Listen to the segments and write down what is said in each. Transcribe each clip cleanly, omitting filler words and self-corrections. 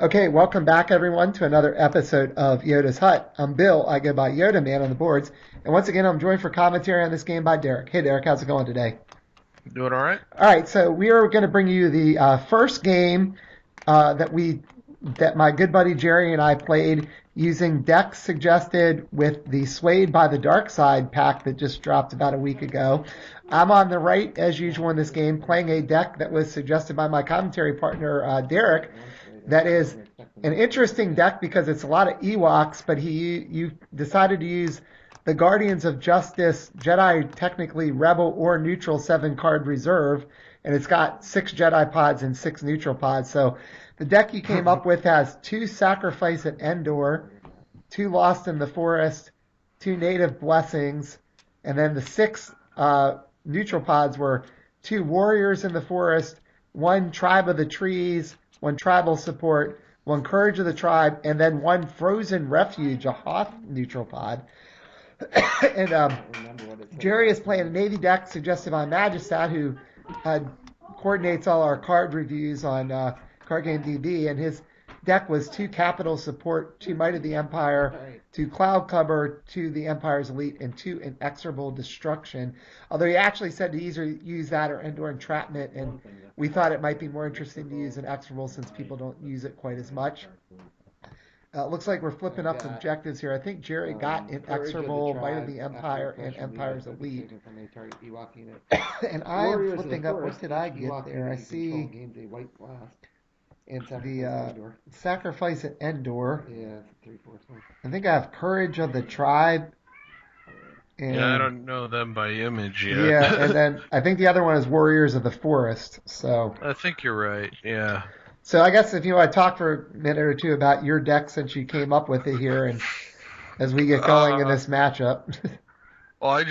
Okay, welcome back everyone to another episode of Yoda's Hut. I'm Bill. I go by Yoda Man on the boards. And once again, I'm joined for commentary on this game by Derek. Hey Derek, how's it going today? Doing all right? All right, so we are going to bring you the first game that my good buddy Jerry and I played using decks suggested with the Swayed by the Dark Side pack that just dropped about a week ago. I'm on the right, as usual in this game, playing a deck that was suggested by my commentary partner, Derek. That is an interesting deck because it's a lot of Ewoks, but you decided to use the Guardians of Justice Jedi, technically Rebel or Neutral 7-card reserve, and it's got 6 Jedi pods and 6 neutral pods. So the deck you came up with has 2 Sacrifice at Endor, 2 Lost in the Forest, 2 Native Blessings, and then the 6 neutral pods were 2 Warriors in the Forest, 1 Tribe of the Trees, 1 Tribal Support, 1 Courage of the Tribe, and then 1 Frozen Refuge, a Hoth neutral pod. And Jerry is playing a Navy deck suggested by Magistat, who coordinates all our card reviews on Card Game DB, and his deck was 2 Capital Support, 2 Might of the Empire, 2 Cloud Cover, 2 The Empire's Elite, and 2 Inexorable Destruction. Although he actually said to either use that or Endor Entrapment, and we thought it might be more interesting to use Inexorable since people don't use it quite as much. Looks like we're flipping up objectives here. I think Jerry got Inexorable, Might of the Empire, and Empire's Elite. And I'm flipping up, what did I get there? I see the Sacrifice at Endor. I think I have Courage of the Tribe. And, yeah, I don't know them by image yet. Yeah, and then I think the other one is Warriors of the Forest. So I think you're right, yeah. So I guess if you want to talk for a minute or two about your deck since you came up with it here, and as we get going in this matchup. Well, I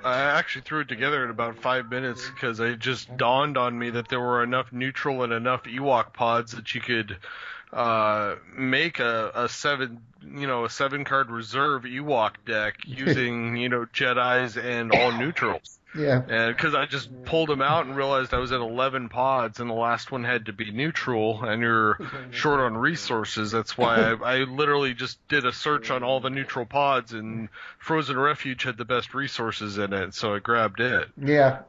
actually threw it together in about 5 minutes because it just dawned on me that there were enough neutral and enough Ewok pods that you could make a 7-card reserve Ewok deck using Jedis and all neutrals. Yeah. And because I just pulled them out and realized I was at 11 pods and the last one had to be neutral, and you're short on resources. That's why I literally just did a search on all the neutral pods, and Frozen Refuge had the best resources in it, so I grabbed it. Yeah.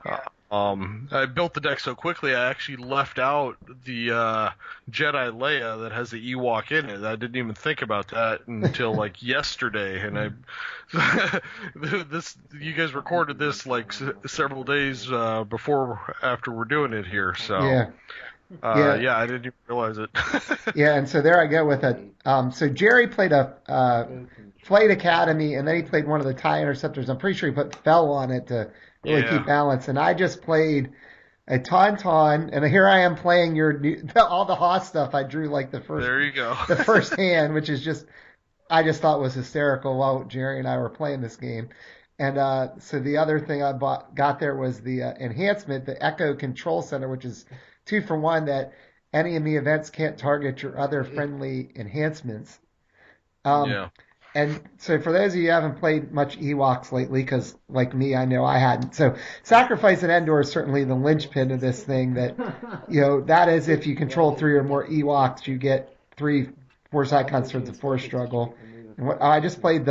I built the deck so quickly I actually left out the Jedi Leia that has the Ewok in it. I didn't even think about that until like yesterday, and you guys recorded this like several days after we're doing it here. So yeah, I didn't even realize it. Yeah, and so there I go with it. So Jerry played a Flight Academy, and then he played one of the TIE Interceptors. I'm pretty sure he put Fell on it to really keep balance. And I just played a Tauntaun, and here I am playing all the Hoth stuff. I drew like the first. There you go. The first hand, which is I just thought was hysterical while Jerry and I were playing this game. And so the other thing I got there was the enhancement, the Echo Control Center, which is 2 for 1 that any of the events can't target your other friendly enhancements. And so for those of you who haven't played much Ewoks lately, because like me, I know I hadn't. So Sacrifice at Endor is certainly the linchpin of this thing that, that is if you control 3 or more Ewoks, you get 3 Force Icons towards the Force struggle. And I just played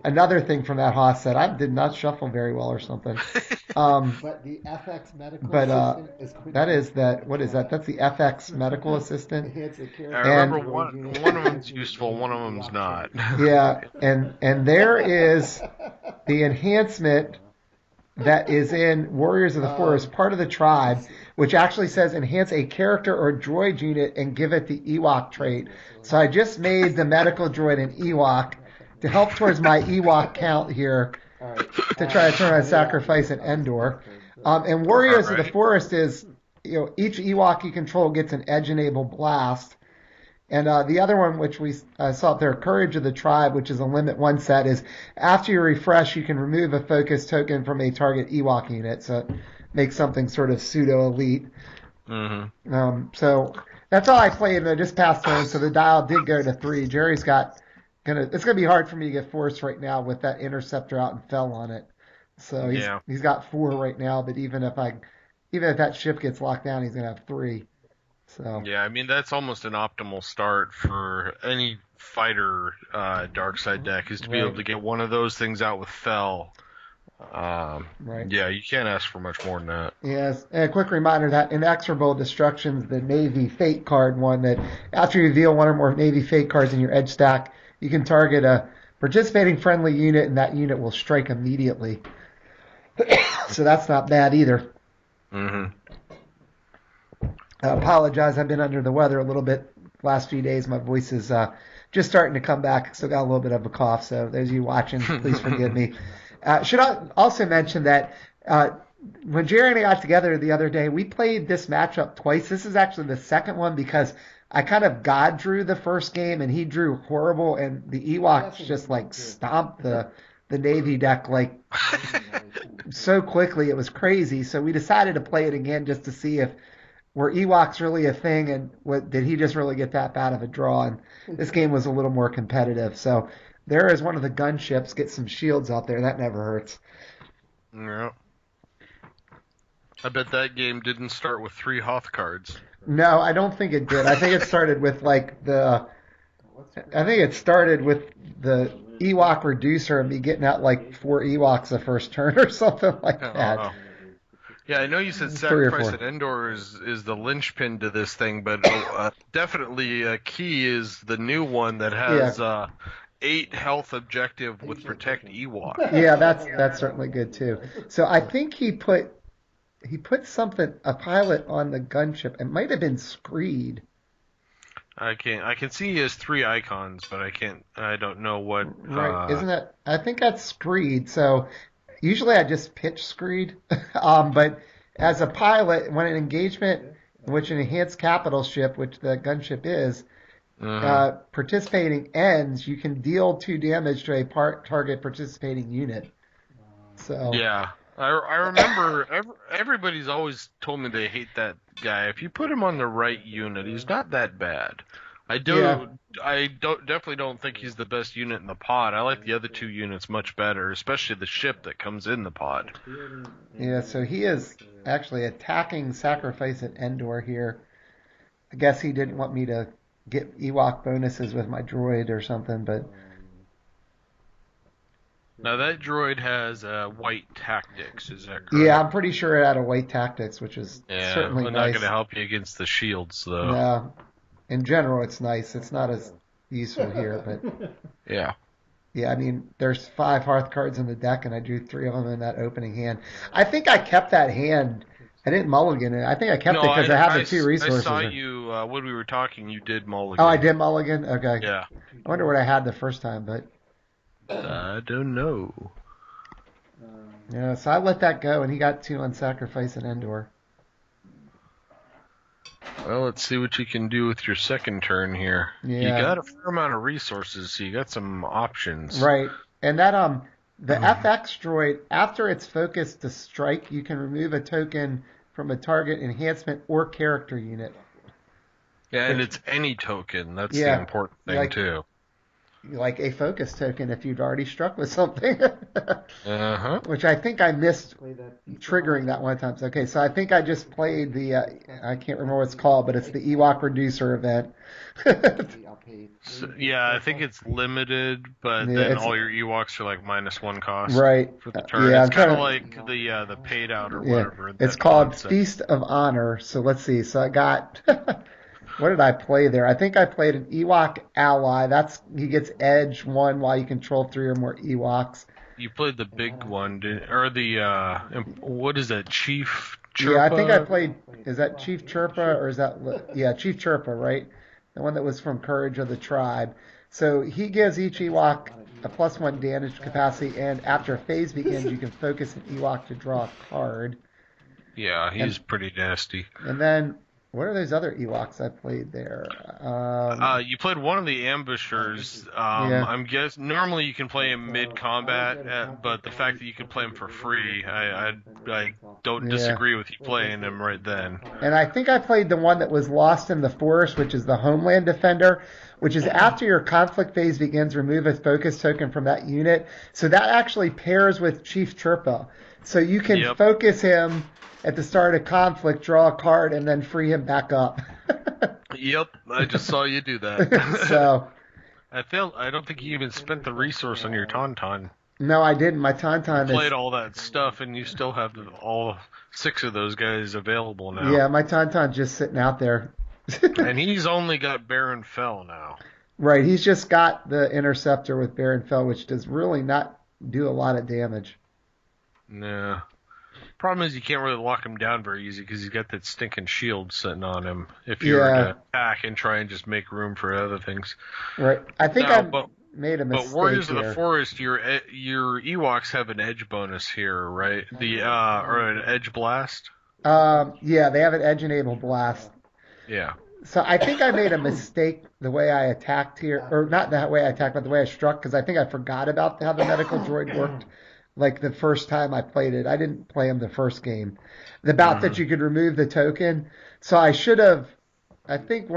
another thing from that Hoth set. I did not shuffle very well or something. But the FX medical assistant is that is that. What is that? That's the FX medical assistant. I remember one of them's useful, one of them's not. Yeah, and there is the enhancement that is in Warriors of the Forest, part of the tribe, which actually says enhance a character or droid unit and give it the Ewok trait. So I just made the medical droid an Ewok to help towards my Ewok count here, to try to turn on Sacrifice at Endor. And Warriors of the Forest is, each Ewok you control gets an edge-enabled blast. And the other one, which we saw up there, Courage of the Tribe, which is a limit 1 set, is after you refresh, you can remove a focus token from a target Ewok unit. So it makes something sort of pseudo-elite. Mm-hmm. So that's all I played, and I just passed turn, so the dial did go to 3. Jerry's it's gonna be hard for me to get Force right now with that Interceptor out and Fell on it. So he's got 4 right now, but even if that ship gets locked down, he's gonna have 3. So yeah, I mean that's almost an optimal start for any fighter dark side deck is to be able to get one of those things out with Fell. Yeah, you can't ask for much more than that. Yes, and a quick reminder that Inexorable Destruction's the Navy Fate card one that after you reveal one or more Navy Fate cards in your edge stack, you can target a participating friendly unit and that unit will strike immediately. So that's not bad either. Mm-hmm. I apologize, I've been under the weather a little bit last few days. My voice is just starting to come back. Still got a little bit of a cough, so those of you watching, please forgive me. Should I also mention that when Jerry and I got together the other day, we played this matchup twice. This is actually the second one because I kind of God drew the first game and he drew horrible, and the Ewoks just like stomped the Navy deck like so quickly. It was crazy. So we decided to play it again just to see if were Ewoks really a thing and did he just really get that bad of a draw. And this game was a little more competitive. So there is one of the gunships. Get some shields out there. That never hurts. Yeah. I bet that game didn't start with 3 Hoth cards. No, I don't think it did. I think it started with the Ewok reducer and me getting out like 4 Ewoks the first turn or something like that. Oh. Yeah, I know you said Sacrifice at Endor is the linchpin to this thing, but definitely a key is the new one that has 8 health objective with Protect Ewok. Yeah, that's certainly good too. So I think he put a pilot on the gunship. It might have been Screed. I can see he has 3 icons, but I don't know what. Right, isn't that? I think that's Screed. So usually I just pitch Screed, but as a pilot, when an engagement, which an enhanced capital ship, which the gunship is, participating ends, you can deal 2 damage to a target participating unit. So yeah. I remember everybody's always told me they hate that guy. If you put him on the right unit, he's not that bad. I definitely don't think he's the best unit in the pod. I like the other 2 units much better, especially the ship that comes in the pod. Yeah, so he is actually attacking Sacrifice at Endor here. I guess he didn't want me to get Ewok bonuses with my droid or something, but now that droid has white tactics, is that correct? Yeah, I'm pretty sure it had a white tactics, which is certainly nice. Not going to help you against the shields, though. No, in general, it's nice. It's not as useful here, but yeah. Yeah, I mean, there's 5 Hearth cards in the deck, and I drew 3 of them in that opening hand. I think I kept that hand. I didn't mulligan it. I think I kept it because I have the 2 resources. I saw you, when we were talking, you did mulligan. Oh, I did mulligan? Okay. Yeah. I wonder what I had the first time, but I don't know. Yeah, so I let that go, and he got 2 on Sacrifice and Endor. Well, let's see what you can do with your second turn here. Yeah. You got a fair amount of resources, so you got some options. Right. And that the FX droid, after it's focused to strike, you can remove a token from a target enhancement or character unit. Yeah, and it's any token. That's the important thing, too. Like a focus token if you'd already struck with something. Uh-huh. Which I think I missed triggering that one time. Okay, so I think I just played the, I can't remember what it's called, but it's the Ewok Reducer event. So, yeah, I think it's limited, but then all your Ewoks are like -1 cost for the turn. Yeah, it's kind of like the paid out or whatever. It's called Feast of Honor. So let's see. So I got... What did I play there? I think I played an Ewok ally. He gets edge 1 while you control 3 or more Ewoks. You played the big one, or the what is that, Chief Chirpa? Yeah, I think I played. Is that Chief Chirpa or is that Chief Chirpa, right? The one that was from Courage of the Tribe. So he gives each Ewok a +1 damage capacity, and after a phase begins, you can focus an Ewok to draw a card. Yeah, he's pretty nasty. And then. What are those other Ewoks I played there? You played one of the ambushers. I'm guessing normally you can play him mid-combat, but the fact that you can play him for free, I don't disagree with you playing him right then. And I think I played the one that was Lost in the Forest, which is the Homeland Defender, which is after your conflict phase begins, remove a focus token from that unit. So that actually pairs with Chief Chirpa. So you can focus him at the start of conflict, draw a card, and then free him back up. Yep, I just saw you do that. So, I don't think you even spent the resource on your Tauntaun. no, I didn't. My You Tauntaun played is... all that stuff, and you still have all 6 of those guys available now. Yeah, my Tauntaun's just sitting out there. And he's only got Baron Fell now. Right, he's just got the Interceptor with Baron Fell, which does really not do a lot of damage. Nah. Problem is you can't really lock him down very easy because he's got that stinking shield sitting on him. If you were to attack and try and just make room for other things. Right, I think made a mistake. But Warriors here. of the Forest, your Ewoks have an edge bonus here, right? Or an edge blast. Yeah, they have an edge enable blast. Yeah. So I think I made a mistake the way I attacked here, or not the way I attacked, but the way I struck, because I think I forgot about how the medical droid worked. Like the first time I played it, I didn't play him the first game. About that you could remove the token, so I should have. I think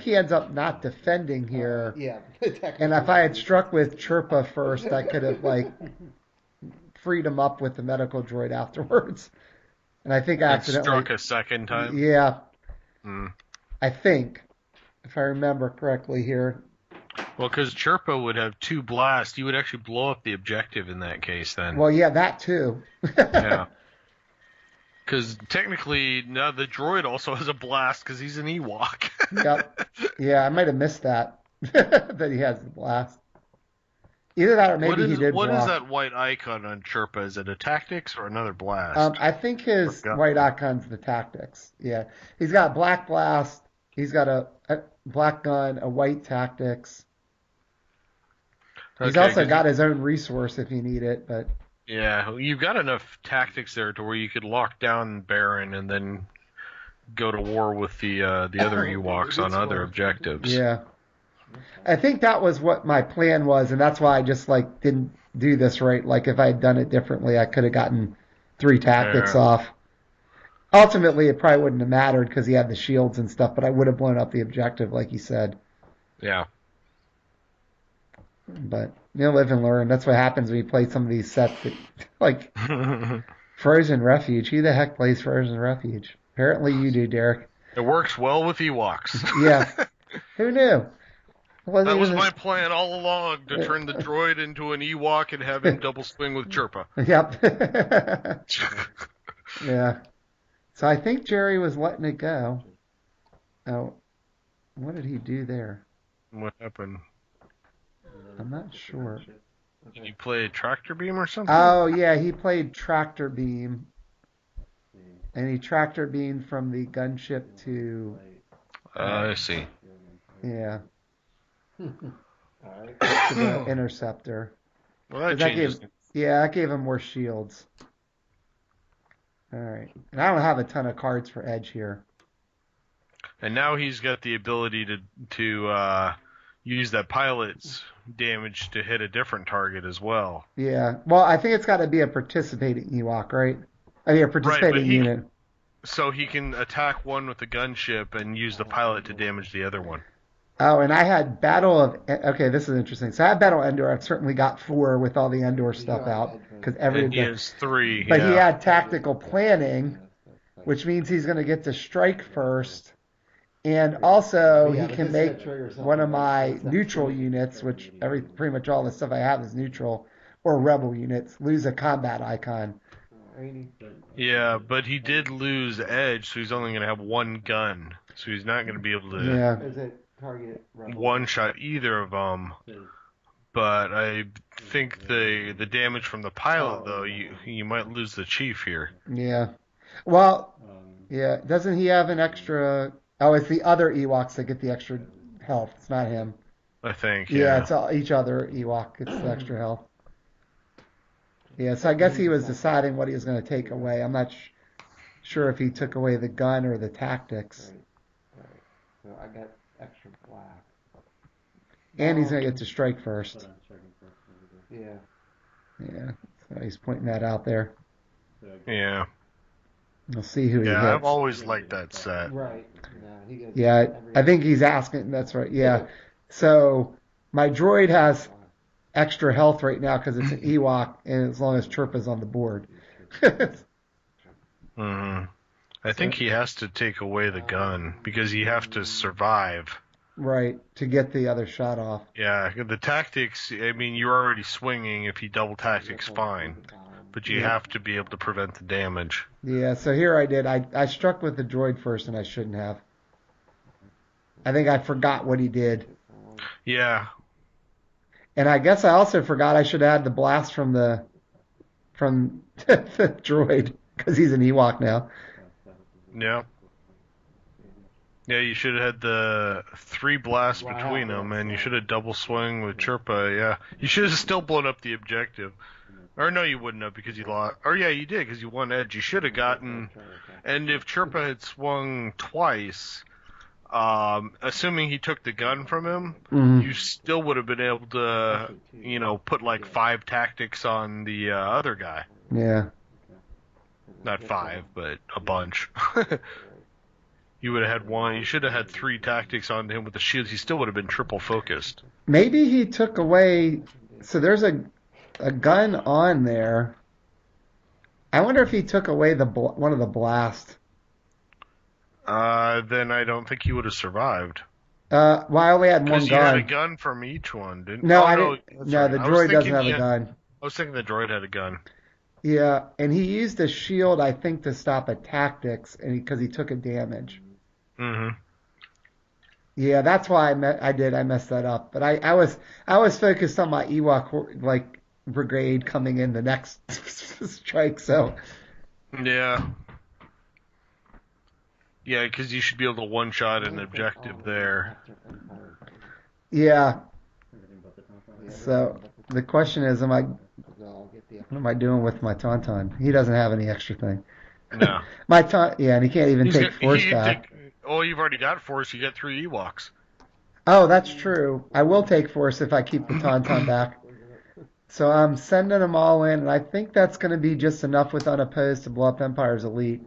he ends up not defending here. Yeah. And if I had struck with Chirpa first, I could have freed him up with the medical droid afterwards. And I think I accidentally struck a second time. Yeah. I think, if I remember correctly here. Well, because Chirpa would have 2 blasts, you would actually blow up the objective in that case then. Well, yeah, that too. Yeah. Because technically, now the droid also has a blast because he's an Ewok. Yep. Yeah, I might have missed that. That he has the blast. Either that or maybe he did What block. is that white icon on Chirpa? Is it a tactics or another blast? I think his white icon's the tactics. Yeah. He's got black blast. He's got a black gun, a white tactics. He's also got his own resource if you need it, but yeah, you've got enough tactics there to where you could lock down Baron and then go to war with the other Ewoks on other objectives. Yeah, I think that was what my plan was, and that's why I just didn't do this right. Like if I had done it differently, I could have gotten 3 tactics off. Ultimately, it probably wouldn't have mattered because he had the shields and stuff, but I would have blown up the objective, like you said. Yeah. But you'll live and learn. That's what happens when you play some of these sets that, like Frozen Refuge. Who the heck plays Frozen Refuge? Apparently you do, Derek. It works well with Ewoks. Yeah. Who knew? That was my plan all along, to turn the droid into an Ewok and have him double swing with Chirpa. Yep. Yeah. So I think Jerry was letting it go. Oh, what did he do there? What happened? I'm not sure. Did he play Tractor Beam or something? Oh, yeah, he played Tractor Beam. And he Tractor Beamed from the gunship to... I see. Yeah. To the Interceptor. Well, that changes. That gave him more shields. All right. And I don't have a ton of cards for Edge here. And now he's got the ability to use that pilot's damage to hit a different target as well. Yeah. Well, I think it's got to be a participating Ewok, right? I mean, a participating unit. So he can attack one with the gunship and use the pilot to damage the other one. Oh, and I had Battle of... Okay, this is interesting. So I had Battle of Endor. I've certainly got 4 with all the Endor stuff out. And he has 3. But he had Tactical Planning, which means he's going to get to strike first. And also, he can make one of my neutral units, which pretty much all the stuff I have is neutral, or rebel units, lose a combat icon. Yeah, but he did lose Edge, so he's only going to have 1 gun. So he's not going to be able to one-shot either of them. But I think the damage from the pilot, though, you might lose the chief here. Yeah. Well, yeah. Doesn't he have an extra... Oh, it's the other Ewoks that get the extra health. It's not him. I think, yeah. It's each other Ewok gets the extra health. Yeah, so I guess he was deciding what he was going to take away. I'm not sure if he took away the gun or the tactics. Right. So I got extra black. And he's going to get to strike first. Yeah. Yeah, so he's pointing that out there. Yeah. We'll see who he hits. Yeah, I've always liked that set. Right. Yeah, I think he's asking. That's right. Yeah. So my droid has extra health right now because it's an Ewok, and as long as Chirpa's on the board. Mm-hmm. I think he has to take away the gun because you have to survive. Right, to get the other shot off. Yeah, the tactics, I mean, you're already swinging. If he double tactics, fine. But you have to be able to prevent the damage. Yeah, so here I did. I struck with the droid first, and I shouldn't have. I think I forgot what he did. Yeah. And I guess I also forgot I should add the blast from the droid, because he's an Ewok now. Yeah. Yeah, you should have had the 3 blasts between them, and you should have double swung with Chirpa, yeah. You should have still blown up the objective. Or no, you wouldn't have because you lost. Or yeah, you did because you won edge. You should have gotten... And if Chirpa had swung twice, assuming he took the gun from him, you still would have been able to, put like 5 tactics on the other guy. Yeah. Not 5, but a bunch. You would have had 1. You should have had 3 tactics on him with the shields. He still would have been triple focused. Maybe he took away... So there's a gun on there. I wonder if he took away one of the blasts. Then I don't think he would have survived. Well, I only had one gun. Because you had a gun from each one, didn't you? No, I didn't. No, the droid doesn't have a gun. I was thinking the droid had a gun. Yeah, and he used a shield, I think, to stop a tactics, and because he took a damage. Mm-hmm. Yeah, that's why I messed that up. But I was focused on my Ewok brigade coming in the next strike. So yeah, because you should be able to one-shot an objective there. Yeah. So the question is, what am I doing with my Tauntaun? He doesn't have any extra thing. No. And he can't even take force back. You've already got force. You got 3 Ewoks. Oh, that's true. I will take force if I keep the Tauntaun back. So I'm sending them all in, and I think that's going to be just enough with unopposed to blow up Empire's elite.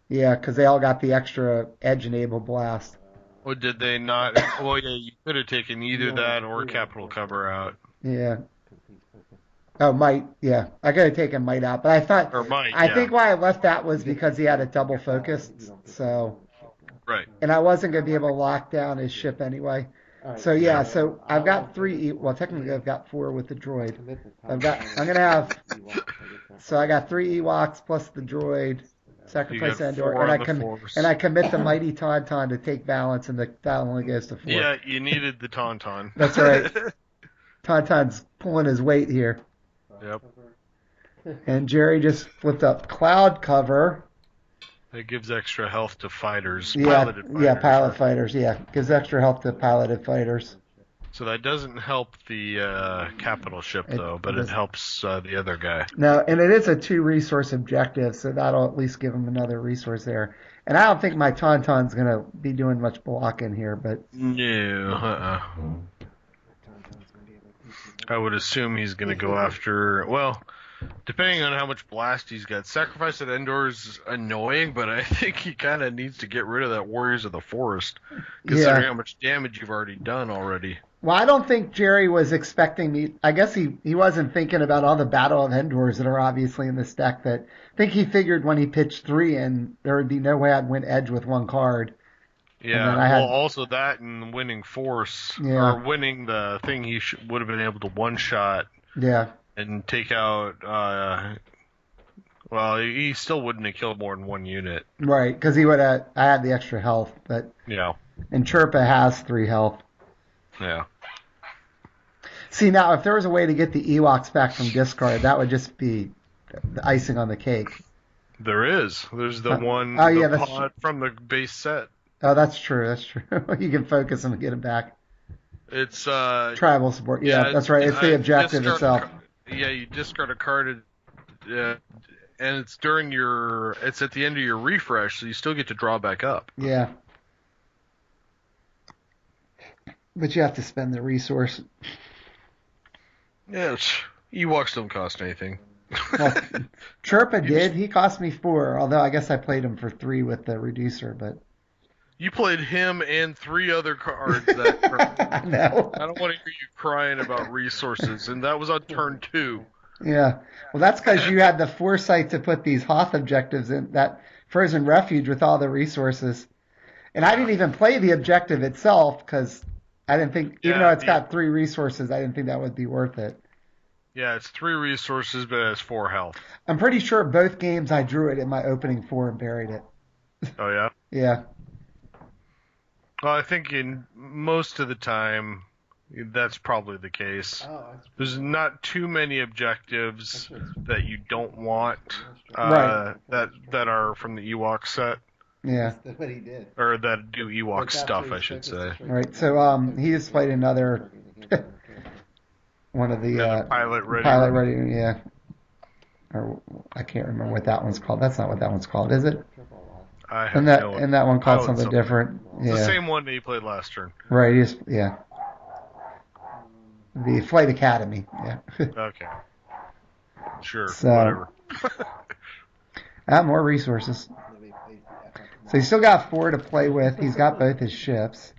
Yeah, because they all got the extra edge-enabled blast. Or did they not? Well, yeah, you could have taken either that or capital cover out. Yeah. Oh, might. Yeah, I could have taken might out, but I thought. Or might. I think why I left that was because he had a double focus. So. Right. And I wasn't going to be able to lock down his ship anyway. So yeah, so I've got 3. Well, technically I've got 4 with the droid. I'm going to have. So I got 3 Ewoks plus the droid. Sacrifice Endor, and I commit the mighty Tauntaun to take balance, and the battle only goes to 4. Yeah, you needed the Tauntaun. That's right. Tauntaun's pulling his weight here. Yep. And Jerry just flipped up cloud cover. It gives extra health to fighters. Yeah, piloted fighters. Yeah, pilot fighters. Yeah, gives extra health to piloted fighters. So that doesn't help the capital ship, though, but it helps the other guy. No, and it is a 2-resource objective, so that'll at least give him another resource there. And I don't think my Tauntaun's going to be doing much blocking here, but... No, I would assume he's going to go after... Well, depending on how much blast he's got. Sacrifice at Endor's annoying, but I think he kind of needs to get rid of that Warriors of the Forest, considering how much damage you've already done already. Well, I don't think Jerry was expecting me. I guess he wasn't thinking about all the Battle of Endors that are obviously in this deck. That I think he figured when he pitched 3 in, there would be no way I'd win edge with 1 card. Yeah, also that and winning force, or winning the thing he would have been able to one-shot. Yeah. And take out, well, he still wouldn't have killed more than 1 unit. Right, because he would have, I had the extra health, but... Yeah. And Chirpa has 3 health. Yeah. See, now, if there was a way to get the Ewoks back from discard, that would just be the icing on the cake. There is. There's the one pod from the base set. Oh, that's true. That's true. You can focus them and get them back. It's tribal support. Yeah, that's right. It's the objective itself. Yeah, you discard a card, and it's it's at the end of your refresh, so you still get to draw back up. Yeah. But you have to spend the resource. Yeah, Ewoks don't cost anything. Well, Chirpa did. He cost me 4, although I guess I played him for 3 with the reducer, but... You played him and 3 other cards that turn. I know. I don't want to hear you crying about resources, and that was on turn 2. Yeah. Well, that's because you had the foresight to put these Hoth objectives in that frozen refuge with all the resources. And I didn't even play the objective itself because I didn't think, even though Yeah, it's got 3 resources, I didn't think that would be worth it. yeah, it's 3 resources, but it has 4 health. I'm pretty sure both games I drew it in my opening 4 and buried it. Oh yeah. Yeah. Well, I think in most of the time, that's probably the case. Oh, that's There's not too many objectives that you don't want Right. that are from the Ewok set, Yeah. that's what he did. or that do Ewok That's stuff, where I he's should focused say. the Right. So he just played another one of the Yeah, the pilot ready. pilot ready. Yeah. Or I can't remember what that one's called. That's not what that one's called, is it? I have And that no. and that one called Oh, something different. It's Yeah. the same one that you played last turn. Right. Yeah. The Flight Academy. Yeah. Okay. Sure. So- Whatever. More resources. So he's still got 4 to play with. He's got both his ships.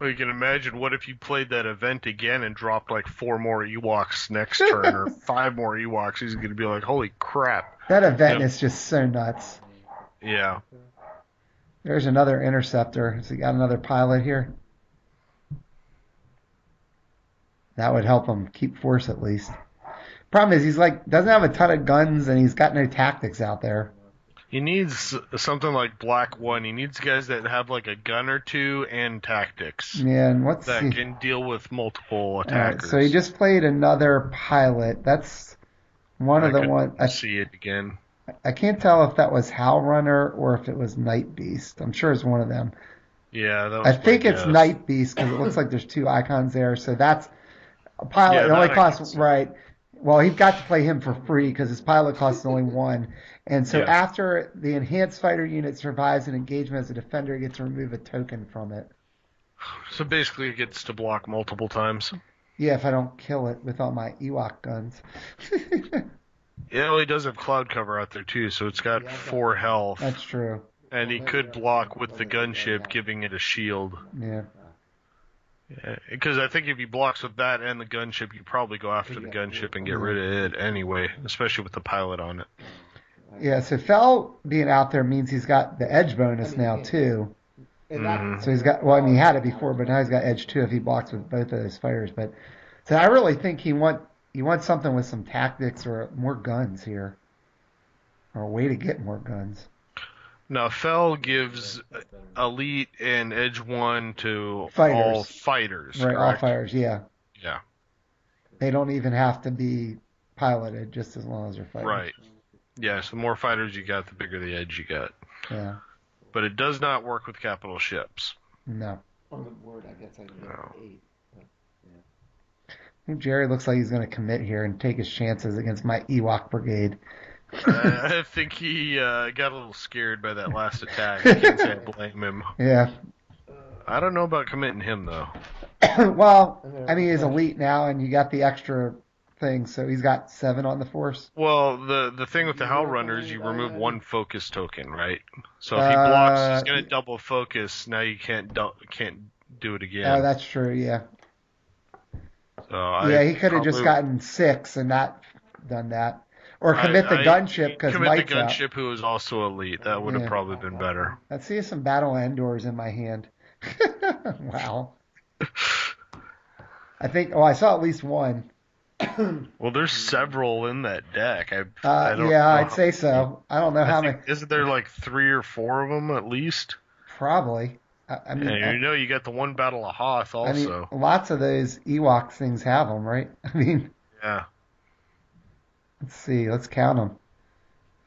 Well, you can imagine what if you played that event again and dropped like 4 more Ewoks next turn or 5 more Ewoks. He's going to be like, holy crap. That event Yep. is just so nuts. Yeah. There's another interceptor. Has he got another pilot here? That would help him keep force at least. Problem is, he's like doesn't have a ton of guns and he's got no tactics out there. He needs something like Black 1. He needs guys that have like a gun or 2 and tactics Yeah, and what's that he? can deal with multiple All right, attackers. so he just played another pilot. That's one of the ones. I see it again. I can't tell if that was Howl Runner or if it was Night Beast. I'm sure it's one of them. Yeah, that was I think my it's guess. Night Beast because it looks like there's 2 icons there. So that's a pilot. Yeah, It only that I can costs see. right. Well, he got to play him for free because his pilot costs only 1. And so Yeah. after the enhanced fighter unit survives an engagement as a defender, it gets to remove a token from it. So basically, it gets to block multiple times. Yeah, if I don't kill it with all my Ewok guns. Yeah, well, he does have cloud cover out there too, so it's got 4 health, That's true. and he could block with the gunship, giving it a shield. Yeah. Because I think if he blocks with that and the gunship, you probably go after the gunship and get rid of it anyway, especially with the pilot on it. Yeah, so Fell being out there means he's got the edge bonus now too. Mhm. So he's got, well, I mean, he had it before, but now he's got edge 2 if he blocks with both of those fighters. But so I really think he wants something with some tactics or more guns here, or a way to get more guns. Now, Fell gives Elite and Edge 1 to Fighters. all fighters, Right, all correct? fighters, yeah. Yeah, They don't even have to be piloted, just as long as they're fighters. right. Yeah, so the more fighters you got, the bigger the edge you get. Yeah. But it does not work with capital ships. No. On the board, I guess I can get No. 8. I think Jerry looks like he's going to commit here and take his chances against my Ewok brigade. I think he got a little scared by that last attack. I can't say I blame him. Yeah. I don't know about committing him, though. Well, I mean, he's elite now, and you got the extra thing, so he's got 7 on the force. Well, the thing with the Howl Runner is you remove 1 focus token, right? So if he blocks, he's going to double focus. Now you can't do it again. Oh, that's true, yeah. So Yeah, he could have just gotten 6 and not done that. Or commit the gunship because commit Mike's the out. gunship, who is also elite. That would have Yeah. probably been better. Let's see some Battle Endors in my hand. Wow. I think, I saw at least 1. Well, there's several in that deck. I don't Yeah, know. I'd say so. I don't know how many. Isn't there like 3 or 4 of them at least? Probably. I mean, And you got the one Battle of Hoth I mean, also. lots of those Ewok things have them, right? I mean, Yeah. let's see. Let's count them.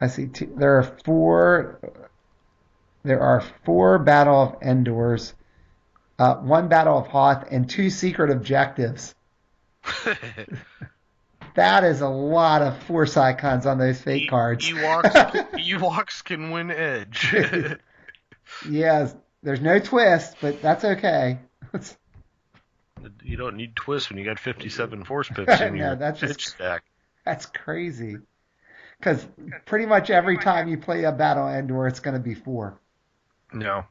I see there are 4. There are 4 Battle of Endors, 1 Battle of Hoth, and 2 secret objectives. That is a lot of force icons on those fake cards. Ewoks can win edge. Yes, there's no twist, but that's okay. You don't need twists when you got 57 force pips in No, your that's edge just- stack. That's crazy. Because pretty much every time you play a Battle Endor, it's going to be 4. No.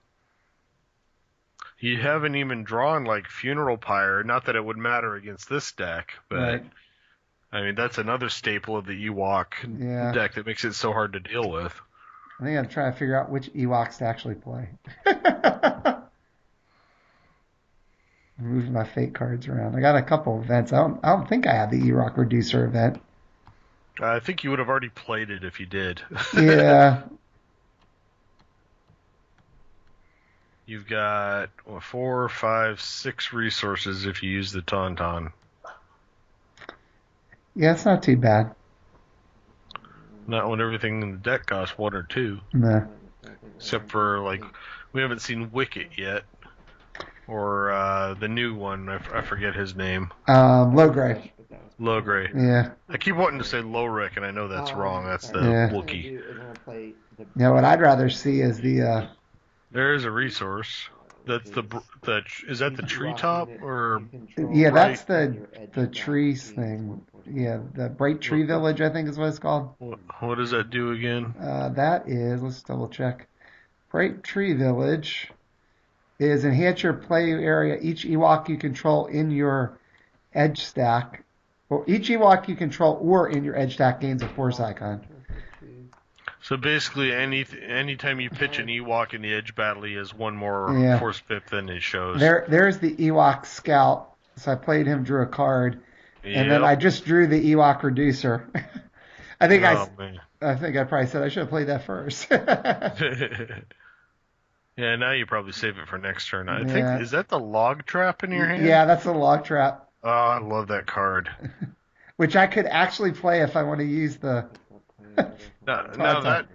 You haven't even drawn like Funeral Pyre. Not that it would matter against this deck, but Right. I mean, that's another staple of the Ewok deck that makes it so hard to deal with. I think I'm trying to figure out which Ewoks to actually play. Moving my fate cards around. I got a couple events. I don't think I have the Ewok Reducer event. I think you would have already played it if you did. Yeah. You've got 4, 5, 6 resources if you use the Tauntaun. Yeah, it's not too bad. Not when everything in the deck costs 1 or 2. No. Except for, like, we haven't seen Wicket yet. Or the new one, I forget his name. Logray. Logray. Yeah. I keep wanting to say Lorik, and I know that's wrong. That's the Wookiee. Yeah, what I'd rather see is the... There is a resource. That's is that the treetop or? Yeah, that's the trees thing. Yeah, the Bright Tree Village, I think is what it's called. What does that do again? That is, let's double check. Bright Tree Village is enhance your play area. Each Ewok you control in your edge stack, or each Ewok you control or in your edge stack gains a force icon. So basically, anytime you pitch an Ewok in the edge battle, he has one more force pip than it shows. There's the Ewok Scout. So I played him, drew a card, and then I just drew the Ewok Reducer. I think I probably said I should have played that first. Yeah, now you probably save it for next turn. I think, is that the log trap in your hand? Yeah, that's the log trap. Oh, I love that card. Which I could actually play if I want to use the... No, that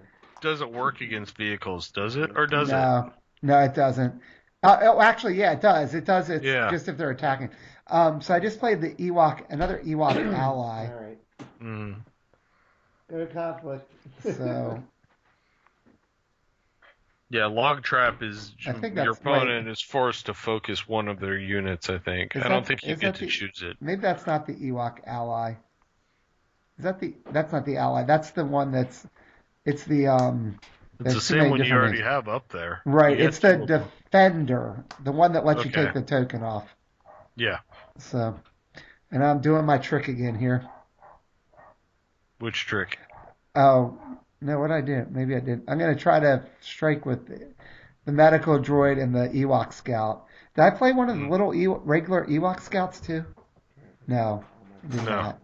doesn't work against vehicles, does it? Or does it? No, it doesn't. Actually, yeah, it does. It does. It's just if they're attacking. So I just played the another Ewok ally. All right. Good conflict. So... Yeah, log trap is your opponent is forced to focus one of their units, I think. I don't think you get to choose it. Maybe that's not the Ewok ally. That's not the ally. That's the one it's the it's the same one you already have up there. Right, it's the defender, the one that lets you take the token off. Yeah. So, and I'm doing my trick again here. Which trick? Oh, no, what I did? Maybe I did. I'm going to try to strike with the medical droid and the Ewok scout. Did I play one of the little regular Ewok scouts too? No. I did not.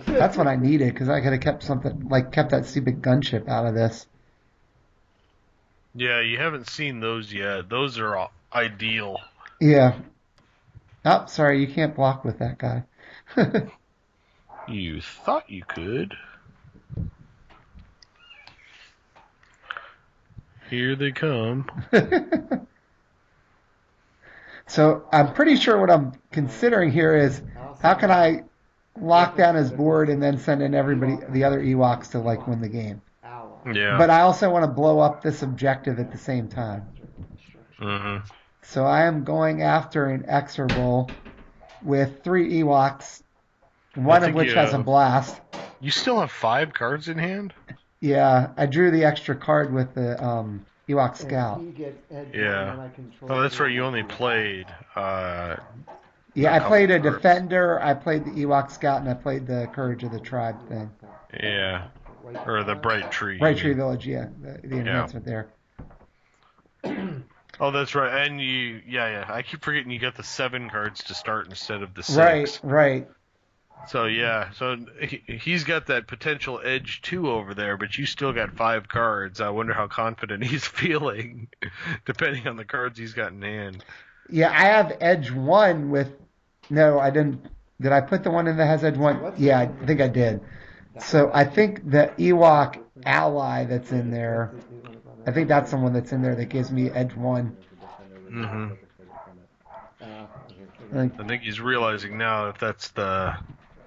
That's what I needed because I could have kept that stupid gunship out of this. Yeah, you haven't seen those yet. Those are ideal. Yeah. Oh, sorry, you can't block with that guy. You thought you could. Here they come. So I'm pretty sure what I'm considering here is how can I lock down his board and then send in the other Ewoks to win the game. Yeah. But I also want to blow up this objective at the same time. Mm-hmm. So I am going after an Exorable with 3 Ewoks, one of which has a blast. You still have 5 cards in hand? Yeah, I drew the extra card with the Ewok Scout. Yeah. Oh, that's right. You only played. Yeah, I played a Defender, I played the Ewok Scout, and I played the Courage of the Tribe thing. Yeah. Or the Bright Tree. Bright Tree Village, yeah. The enhancement there. Oh, that's right. And I keep forgetting you got the 7 cards to start instead of the 6. Right. So, so he's got that potential edge 2 over there, but you still got 5 cards. I wonder how confident he's feeling, depending on the cards he's got in hand. Yeah, I have edge 1 with... No, I didn't... Did I put the one in that has edge 1? Yeah, I think I did. So I think the Ewok ally that's in there, I think that's the one that's in there that gives me edge 1. Mm-hmm. I think he's realizing now if that's the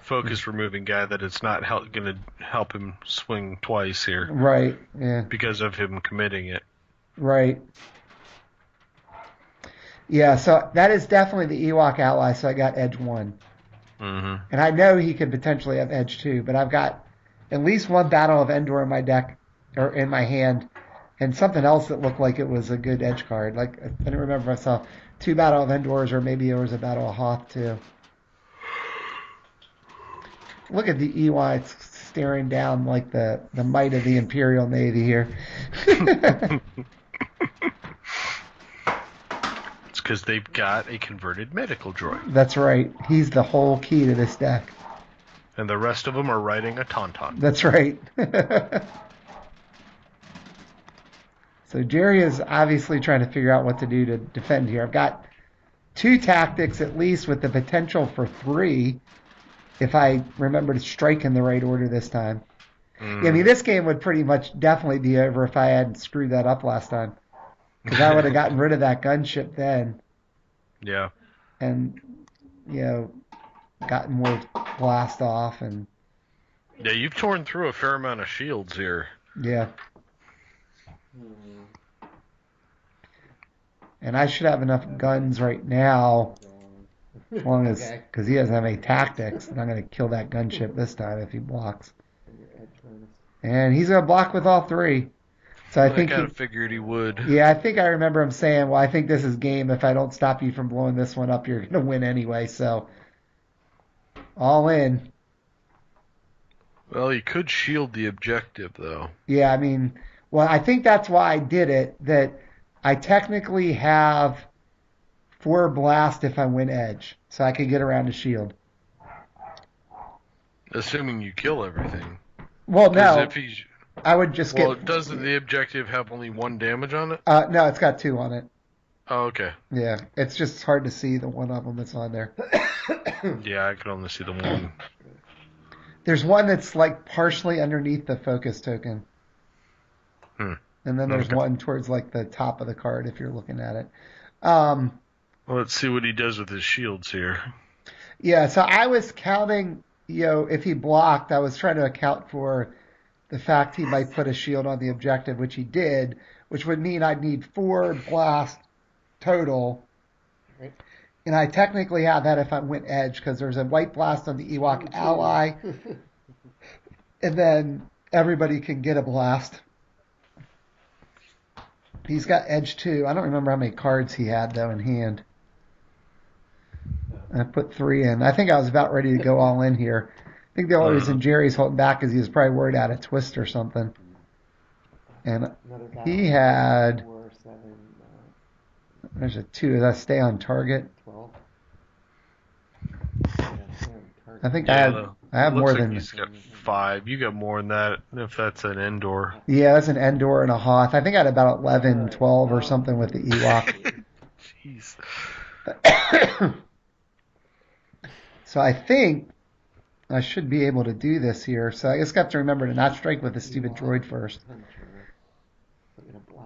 focus removing guy that it's not going to help him swing twice here. Right, yeah. Because of him committing it. Right. Yeah, so that is definitely the Ewok ally, so I got edge 1. Mm-hmm. And I know he could potentially have edge 2, but I've got at least 1 Battle of Endor in my deck, or in my hand, and something else that looked like it was a good edge card. I don't remember if I saw 2 Battle of Endors, or maybe there was a Battle of Hoth too. Look at the Ewoks staring down like the might of the Imperial Navy here. It's because they've got a converted medical droid. That's right. He's the whole key to this deck. And the rest of them are riding a Tauntaun. That's right. So Jerry is obviously trying to figure out what to do to defend here. I've got 2 tactics at least with the potential for 3 if I remember to strike in the right order this time. I mean, this game would pretty much definitely be over if I hadn't screwed that up last time. Because I would have gotten rid of that gunship then. Yeah. And, gotten more blast off. And yeah, you've torn through a fair amount of shields here. Yeah. And I should have enough guns right now, as long as, because he doesn't have any tactics, and I'm going to kill that gunship this time if he blocks. And he's going to block with all 3. So I think kind of figured he would. Yeah, I think I remember him saying, well, I think this is game. If I don't stop you from blowing this one up, you're going to win anyway. So all in. Well, you could shield the objective, though. Yeah, I mean, well, I think that's why I did it, that I technically have 4 blast if I win edge, so I could get around the shield. Assuming you kill everything. Well, no. If he's... I would just get... Well, doesn't the objective have only 1 damage on it? No, it's got 2 on it. Oh, okay. Yeah, it's just hard to see the one of them that's on there. Yeah, I can only see the one. There's one that's like partially underneath the focus token. And then there's one towards like the top of the card if you're looking at it. Well, let's see what he does with his shields here. Yeah, so I was counting, if he blocked, I was trying to account for the fact he might put a shield on the objective, which he did, which would mean I'd need 4 blast total. Right. And I technically have that if I went edge, because there's a white blast on the Ewok ally, and then everybody can get a blast. He's got edge 2. I don't remember how many cards he had, though, in hand. I put 3 in. I think I was about ready to go all in here. I think the only reason Jerry's holding back is he was probably worried out a twist or something. And he had... There's a 2. Does that stay on target? 12. I think I have more than... He's got 5. You got more than that if that's an Endor. Yeah, that's an Endor and a Hoth. I think I had about 11, 12 or something with the Ewok. Jeez. So I think I should be able to do this here. So I just got to remember to not strike with the stupid droid first.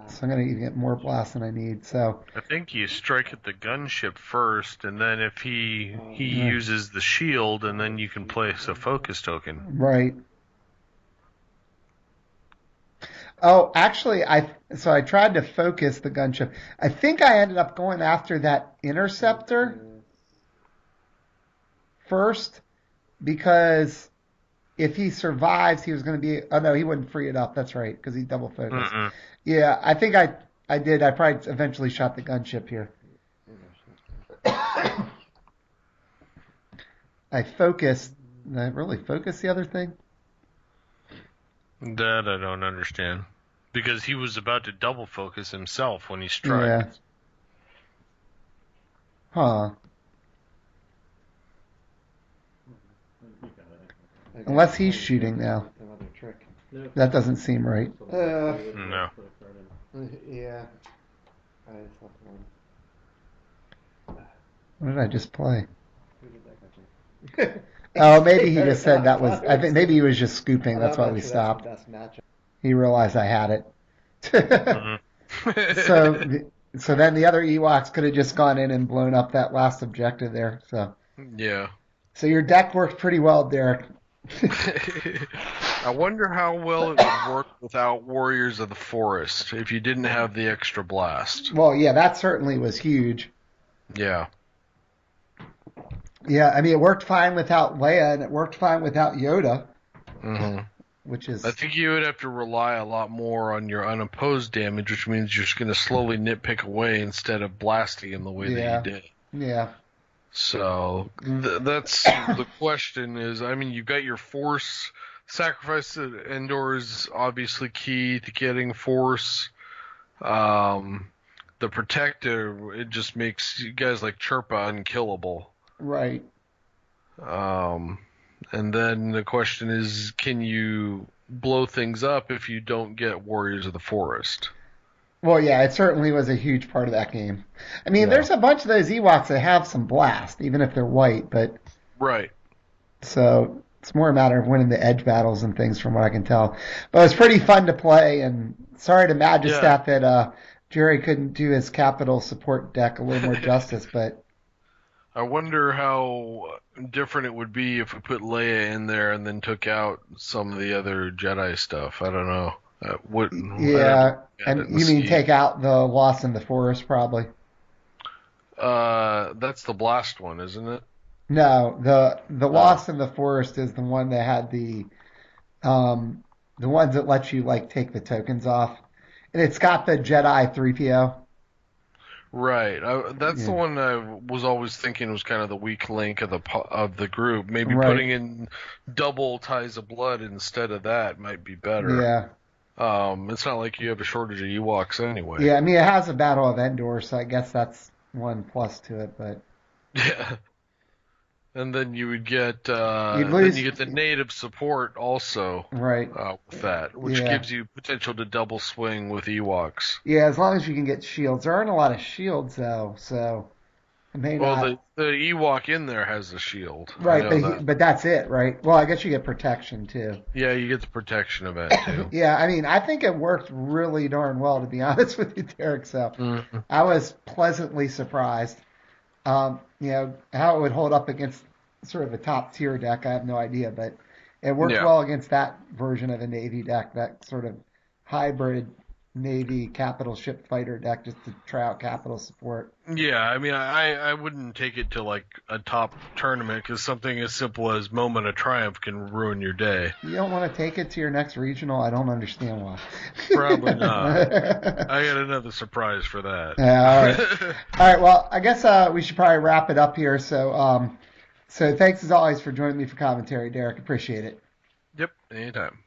So I'm going to get more blast than I need. So I think you strike at the gunship first, and then if he uses the shield, and then you can place a focus token. Right. Oh, actually, I tried to focus the gunship. I think I ended up going after that interceptor first, because if he survives, he was going to be... Oh, no, he wouldn't free it up. That's right, because he double focused. Yeah, I think I did. I probably eventually shot the gunship here. I focused. Did I really focus the other thing? That I don't understand. Because he was about to double focus himself when he struck. Yeah. Huh. Unless he's shooting now. That doesn't seem right. No. Yeah. What did I just play? Oh, maybe he just said that was... I think maybe he was just scooping. That's why we stopped. He realized I had it. So then the other Ewoks could have just gone in and blown up that last objective there. So Yeah. So your deck worked pretty well, Derek. I wonder how well it would work without Warriors of the Forest if you didn't have the extra blast. Well, yeah, that certainly was huge. Yeah. Yeah, I mean, it worked fine without Leia, and it worked fine without Yoda. Mm-hmm. Which is... I think you would have to rely a lot more on your unopposed damage, which means you're just going to slowly nitpick away instead of blasting him the way that you did. Yeah. So that's the question is, I mean, you've got your force. Sacrifice to Endor is obviously key to getting force. The protector, it just makes you guys like Chirpa unkillable. Right. And then the question is, can you blow things up if you don't get Warriors of the Forest? Well, yeah, it certainly was a huge part of that game. I mean, Yeah. there's a bunch of those Ewoks that have some blast, even if they're white, but Right. so it's more a matter of winning the edge battles and things, from what I can tell. But it was pretty fun to play, and sorry to Magistat that Jerry couldn't do his capital support deck a little more justice, but I wonder how different it would be if we put Leia in there and then took out some of the other Jedi stuff. I don't know. yeah. And you mean take out the Lost in the Forest, probably? That's the blast one, isn't it? No, the Lost in the Forest is the one that had the ones that let you like take the tokens off, and it's got the Jedi 3PO. Right. That's the Yeah. one I was always thinking was kind of the weak link of the group. Maybe Right. putting in double ties of blood instead of that might be better. Yeah. It's not like you have a shortage of Ewoks anyway. Yeah, I mean, it has a Battle of Endor, so I guess that's one plus to it, but Yeah. And then you would get you'd then lose. you get the native support also Right. with that, which Yeah. gives you potential to double swing with Ewoks. Yeah, as long as you can get shields. There aren't a lot of shields, though, so it may Well, not. the Ewok in there has a shield. I Right, know that. but that's it, right? Well, I guess you get protection, too. Yeah, you get the protection event too. Yeah, I mean, I think it worked really darn well, to be honest with you, Derek, so Mhm. I was pleasantly surprised. How it would hold up against sort of a top tier deck, I have no idea, but it worked Yeah. well against that version of a Navy deck, that sort of hybrid Navy capital ship fighter deck, just to try out capital support. Yeah, I mean, I wouldn't take it to like a top tournament because something as simple as Moment of Triumph can ruin your day. You don't want to take it to your next regional? I don't understand why. Probably not. I got another surprise for that. Yeah, all right. All right, well, I guess we should probably wrap it up here. So thanks as always for joining me for commentary, Derek. Appreciate it. Yep, anytime.